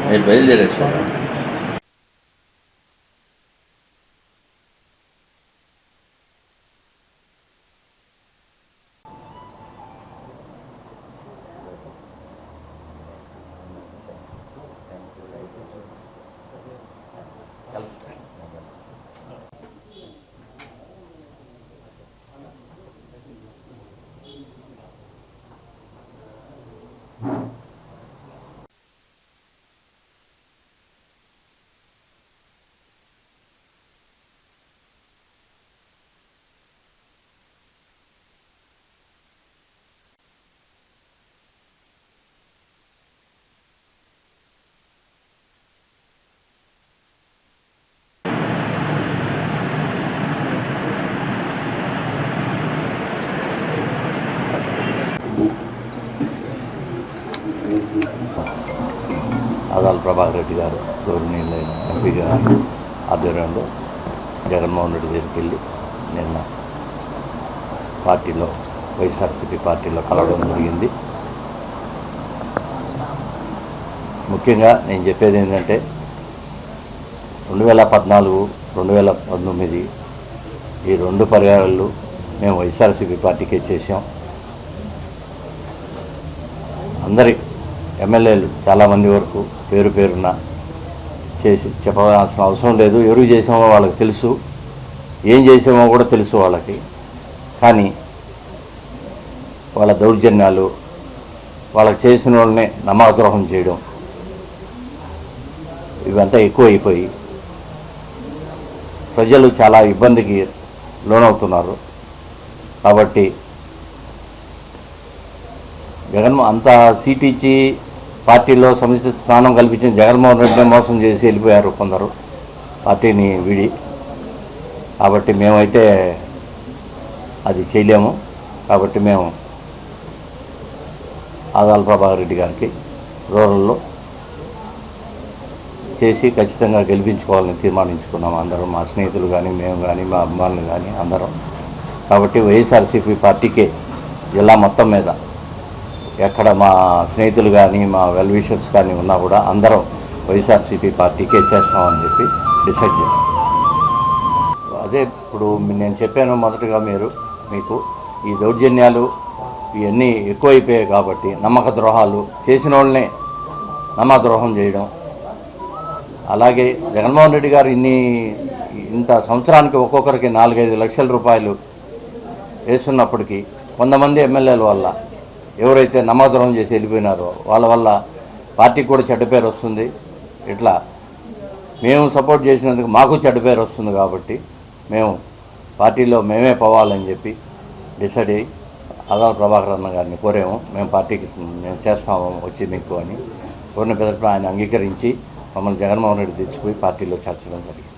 మీరు బయలుదేరేసారు. ఆదాల ప్రభాకర్ రెడ్డి గారు గౌరవనీయులైన ఎంపీ గారు ఆధ్వర్యంలో జగన్మోహన్ రెడ్డి దగ్గరికి వెళ్ళి నిన్న పార్టీలో వైఎస్ఆర్సీపీ పార్టీలో కలవడం జరిగింది. ముఖ్యంగా నేను చెప్పేది ఏంటంటే 2014, 2019 ఈ 2 పర్యాయాలు మేము వైఎస్ఆర్సీపీ పార్టీకే చేసాం. అందరి ఎమ్మెల్యేలు చాలామంది వరకు పేరు పేరున చేసి చెప్పాల్సిన అవసరం లేదు. ఎవరు చేసామో వాళ్ళకి తెలుసు, ఏం చేసామో కూడా తెలుసు వాళ్ళకి. కానీ వాళ్ళ దౌర్జన్యాలు, వాళ్ళకి చేసిన వాళ్ళనే నమ్మకద్రోహం చేయడం ఇవంతా ఎక్కువైపోయి ప్రజలు చాలా ఇబ్బందికి లోనవుతున్నారు. కాబట్టి అంత సీట్ ఇచ్చి పార్టీలో సముచిత స్థానం కల్పించిన జగన్మోహన్ రెడ్డిని మోసం చేసి వెళ్ళిపోయారు కొందరు పార్టీని వీడి. కాబట్టి మేమైతే అది చేయలేము. కాబట్టి మేము ఆదాల ప్రభాకర్ రెడ్డి గారికి రూరల్లో చేసి ఖచ్చితంగా గెలిపించుకోవాలని తీర్మానించుకున్నాము అందరం, మా స్నేహితులు కానీ, మేము కానీ, మా అభిమానులు కానీ అందరం. కాబట్టి వైఎస్ఆర్సీపీ పార్టీకే జిల్లా మొత్తం మీద ఎక్కడ మా స్నేహితులు కానీ, మా వెల్ విషర్స్ కానీ ఉన్నా కూడా అందరం వైఎస్ఆర్సీపీ పార్టీకే చేస్తామని చెప్పి డిసైడ్ చేస్తాం. అదే ఇప్పుడు నేను చెప్పాను మొదటగా మీకు ఈ దౌర్జన్యాలు ఇవన్నీ ఎక్కువైపోయాయి. కాబట్టి నమ్మక ద్రోహాలు చేసిన వాళ్ళనే నమ్మద్రోహం చేయడం. అలాగే జగన్మోహన్ రెడ్డి గారు ఇంత సంవత్సరానికి ఒక్కొక్కరికి 4-5 లక్షల రూపాయలు వేస్తున్నప్పటికీ కొంతమంది ఎమ్మెల్యేల వల్ల ఎవరైతే నమ్మద్రోహం చేసి వెళ్ళిపోయినారో వాళ్ళ వల్ల పార్టీకి కూడా చెడ్డ పేరు వస్తుంది. ఇట్లా మేము సపోర్ట్ చేసినందుకు మాకు చెడ్డ పేరు వస్తుంది. కాబట్టి మేము పార్టీలో మేమే పోవాలని చెప్పి డిసైడ్ అయ్యి ఆదాల ప్రభాకర్ అన్న గారిని కోరాము. మేము పార్టీకి మేము చేస్తాము వచ్చి మీకు అని కోరిన పెద్దప్పుడు ఆయన అంగీకరించి మమ్మల్ని జగన్మోహన్ రెడ్డి తెచ్చిపోయి పార్టీలో చేర్చడం జరిగింది.